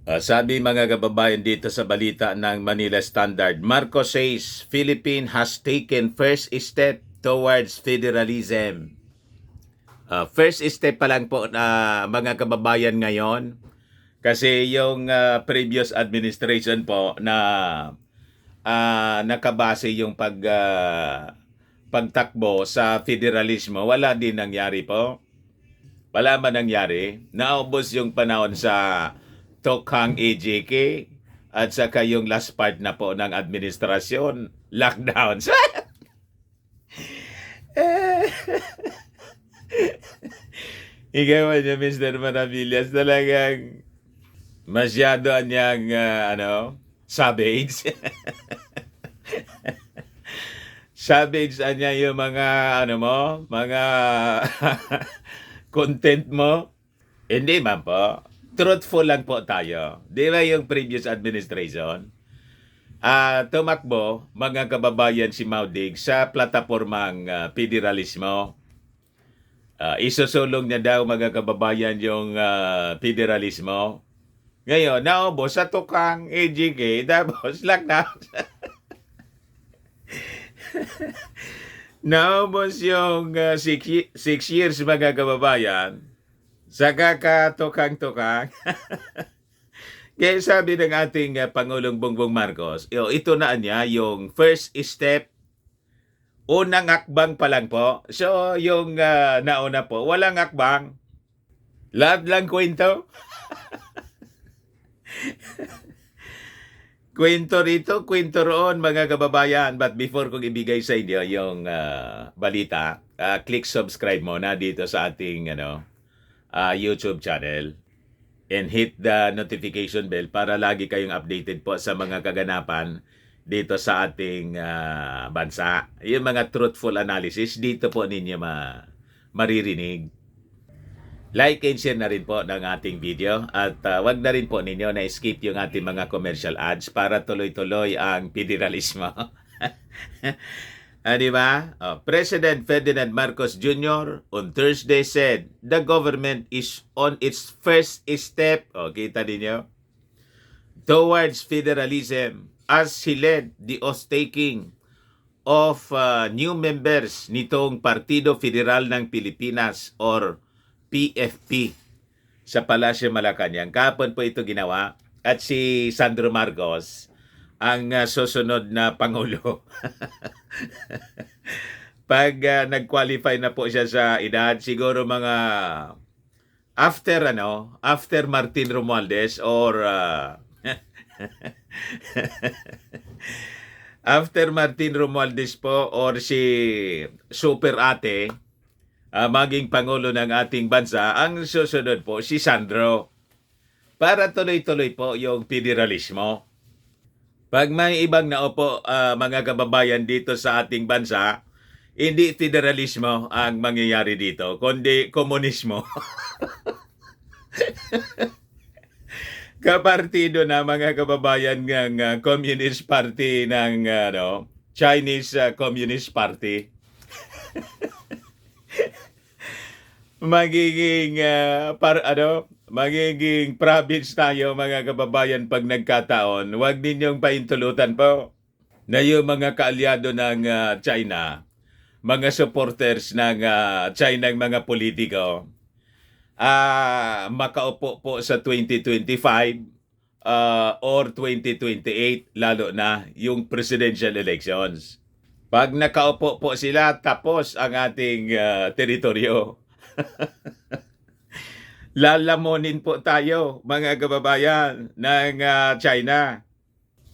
Sabi mga kababayan dito sa balita ng Manila Standard, Marcos says Philippines has taken first step towards federalism. First step pa lang po na mga kababayan ngayon kasi yung previous administration po na nakabase yung pagtakbo sa federalismo, wala din nangyari po. Wala man nangyari. Naubos yung panahon sa Tokhang AJK at saka yung last part na po ng administrasyon, lockdown. Ikaw niya, Mr. Manavillas, talagang masyado niyang savage. Savage niya yung mga mga content mo. Hindi man po. Truthful lang po tayo. Di ba yung previous administration? Tumakbo, mga kababayan, si Maudig sa platapormang federalismo. Isusulong niya daw, mga kababayan, yung federalismo. Ngayon, naubos sa Tokhang AJK, tapos lockdown. Naubos yung 6 years, mga kababayan, sa kakatokang-tokang. Kaya sabi ng ating Pangulong Bongbong Marcos, ito na niya yung first step, unang akbang pa lang po. So, yung nauna po, walang akbang. Lahat lang kwento. Kwento rito, kwento roon, mga kababayan. But before kong ibigay sa inyo yung balita, click subscribe muna dito sa ating YouTube channel. And hit the notification bell para lagi kayong updated po sa mga kaganapan dito sa ating bansa. Yung mga truthful analysis, dito po ninyo maririnig. Like and share na rin po ng ating video at wag na rin po ninyo na skip yung ating mga commercial ads para tuloy-tuloy ang federalismo. Di ba? President Ferdinand Marcos Jr. on Thursday said the government is on its first step, kita ninyo, towards federalism as he led the oath-taking of new members nitong Partido Federal ng Pilipinas or PFP sa Palasyo Malacanang. Kahapon po ito ginawa at si Sandro Marcos ang susunod na Pangulo. Pag nag-qualify na po siya sa edad, siguro mga after Martin Romualdez or after Martin Romualdez po or si Super Ate, maging Pangulo ng ating bansa, ang susunod po si Sandro. Para tuloy-tuloy po yung federalismo. Pag may ibang naupo, mga kababayan dito sa ating bansa, hindi federalismo ang mangyayari dito, kundi komunismo. Kapartido na, mga kababayan, ng Communist Party ng Chinese Communist Party. Magiging magiging province tayo, mga kababayan, pag nagkataon. Huwag ninyong paintulutan po na yung mga kaalyado ng China, mga supporters ng China, ng mga politiko, makaupo po sa 2025 or 2028, lalo na yung presidential elections. Pag nakaupo po sila, tapos ang ating teritoryo. Lalamunin po tayo, mga kababayan, ng China.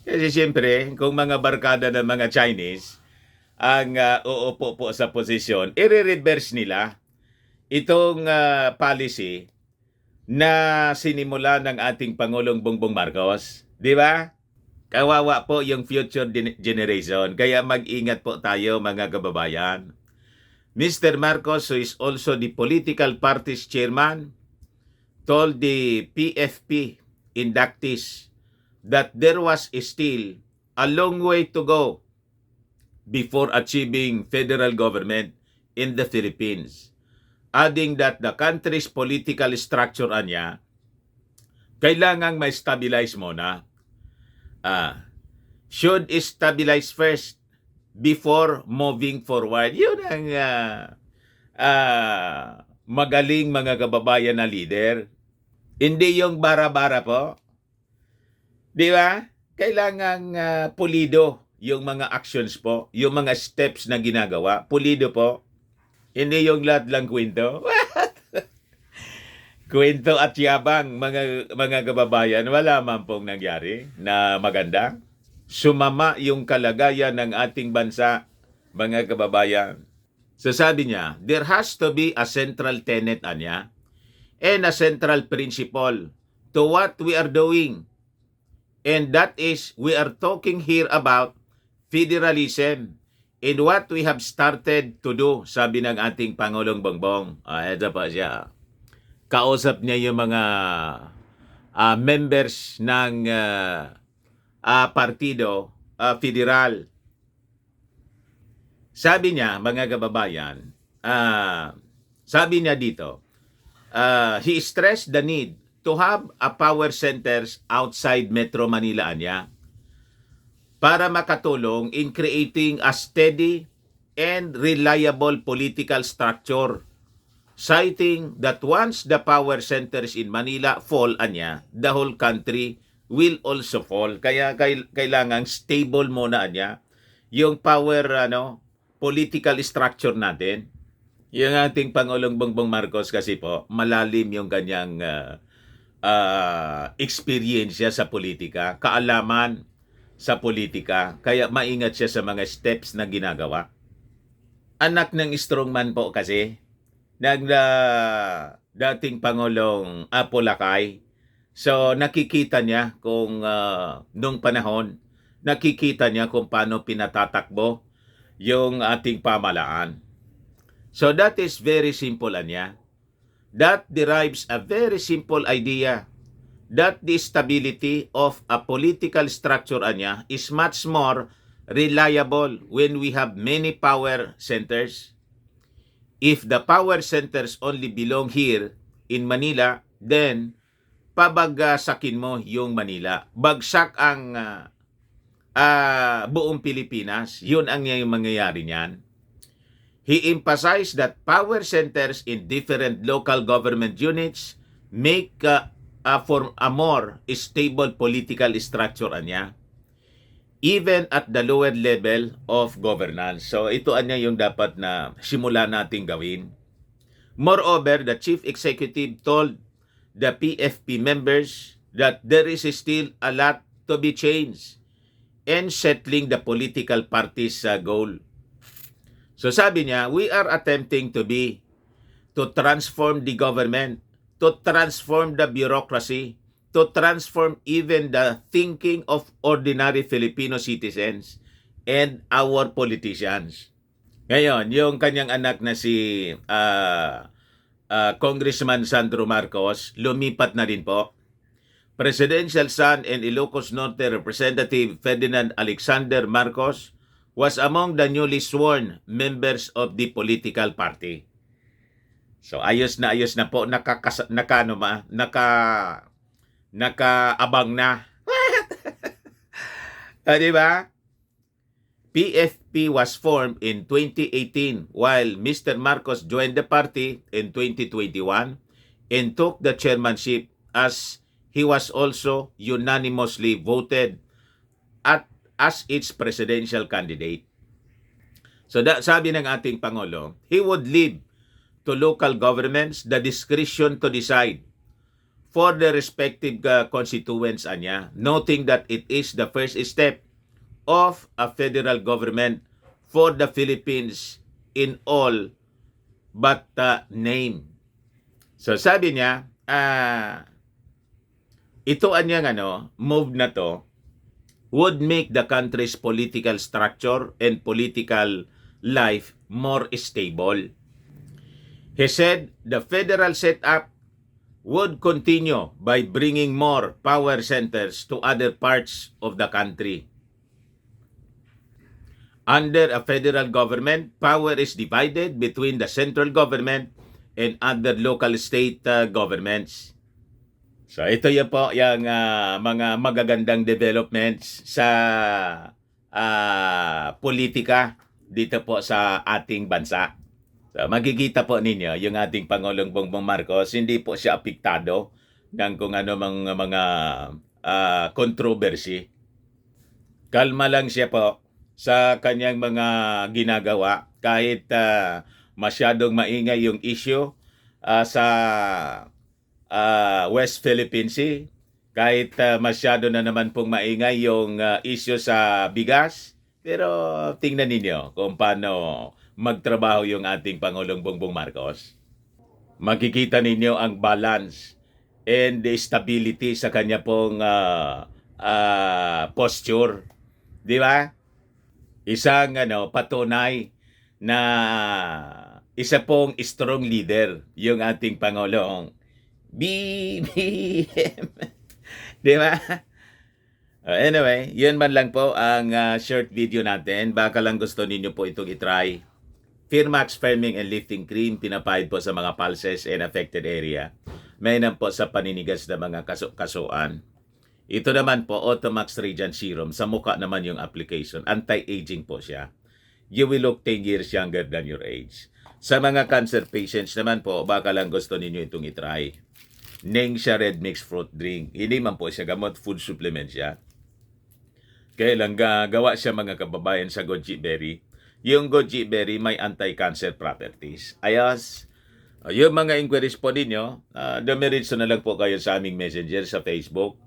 Kasi siyempre, kung mga barkada ng mga Chinese ang uupo po sa posisyon, i-reverse nila itong policy na sinimula ng ating Pangulong Bongbong Marcos. Di ba? Kawawa po yung future generation. Kaya mag-ingat po tayo, mga kababayan. Mr. Marcos, who is also the political party's chairman, told the PFP inductees that there was still a long way to go before achieving federal government in the Philippines, adding that the country's political structure kailangang may stabilize muna. Should stabilize first before moving forward. Yun ang magaling mga kababayan na leader. Hindi yung bara-bara po. Di ba? Kailangang pulido yung mga actions po, yung mga steps na ginagawa. Pulido po. Hindi yung lahat lang kwento. Kwento at yabang, mga kababayan, wala man pong nangyari na maganda. Sumama yung kalagayan ng ating bansa, mga kababayan. So sabi niya, there has to be a central tenet, anya, and a central principle to what we are doing. And that is, we are talking here about federalism and what we have started to do, sabi ng ating Pangulong Bongbong. Ito pa siya. Kausap niya yung mga members ng partido federal. Sabi niya, mga kababayan, sabi niya dito, he stressed the need to have a power centers outside Metro Manila niya para makatulong in creating a steady and reliable political structure, citing that once the power centers in Manila fall, anya, the whole country will also fall. Kaya kailangan stable muna, anya, yung power political structure natin. Yung ating Pangulong Bongbong Marcos kasi po, malalim yung kanyang experience sa politika, kaalaman sa politika, kaya maingat siya sa mga steps na ginagawa. Anak ng strongman po kasi, ng dating Pangulong Apo Lakay. So nakikita niya kung nung panahon, nakikita niya kung paano pinatatakbo yung ating pamalaan. So that is very simple, anya. That derives a very simple idea that the stability of a political structure, anya, is much more reliable when we have many power centers. If the power centers only belong here in Manila, then pabagsakin mo yung Manila. Bagsak ang buong Pilipinas. Yun ang mangyayari niyan. He emphasized that power centers in different local government units make for a more stable political structure, anya, even at the lower level of governance. So ito anya yung dapat na simula nating gawin. Moreover, the chief executive told the PFP members that there is still a lot to be changed in settling the political parties' goal. So sabi niya, we are attempting to transform the government, to transform the bureaucracy, to transform even the thinking of ordinary Filipino citizens and our politicians. Ngayon, yung kanyang anak na si Congressman Sandro Marcos, lumipat na rin po. Presidential son and Ilocos Norte Representative Ferdinand Alexander Marcos was among the newly sworn members of the political party. So ayos na po, nakaabang na. Diba? PFP was formed in 2018 while Mr. Marcos joined the party in 2021 and took the chairmanship as he was also unanimously voted as its presidential candidate. So sabi ng ating Pangulo, he would leave to local governments the discretion to decide for the respective constituents, anya, noting that it is the first step of a federal government for the Philippines in all but name. So sabi niya, ito anyang move na to would make the country's political structure and political life more stable. He said the federal setup would continue by bringing more power centers to other parts of the country. Under a federal government, power is divided between the central government and other local state governments. So ito yan po yung mga magagandang developments sa politika dito po sa ating bansa. So makikita po ninyo yung ating Pangulong Bongbong Marcos, hindi po siya apektado ng kung ano mga controversy. Kalma lang siya po sa kanyang mga ginagawa kahit masyadong maingay yung issue sa West Philippine Sea, kahit masyado na naman pong maingay yung issue sa bigas. Pero tingnan ninyo kung paano magtrabaho yung ating Pangulong Bongbong Marcos. Makikita ninyo ang balance and the stability sa kanya pong posture. Di ba? Isang patunay na isa pong strong leader yung ating Pangulong. BBM. Di ba? Anyway, yun man lang po ang short video natin. Baka lang gusto ninyo po itong itry. Firmax Firming and Lifting Cream, pinapahid po sa mga pulses and affected area. Mainam po sa paninigas na mga kasuan. Ito naman po, Automax Radiant Serum. Sa mukha naman yung application. Anti-aging po siya. You will look 10 years younger than your age. Sa mga cancer patients naman po, baka lang gusto ninyo itong itry. Ningxia Red Mix Fruit Drink. Hindi man po siya gamot, food supplement siya. Kaya lang gawa siya mga kababayan sa goji berry. Yung goji berry may anti-cancer properties. Ayos. Yung mga inquiries po ninyo, dumiritso na lang po kayo sa aming messenger sa Facebook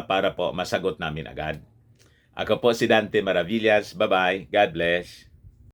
para po masagot namin agad. Ako po si Dante Maravillas. Bye-bye. God bless.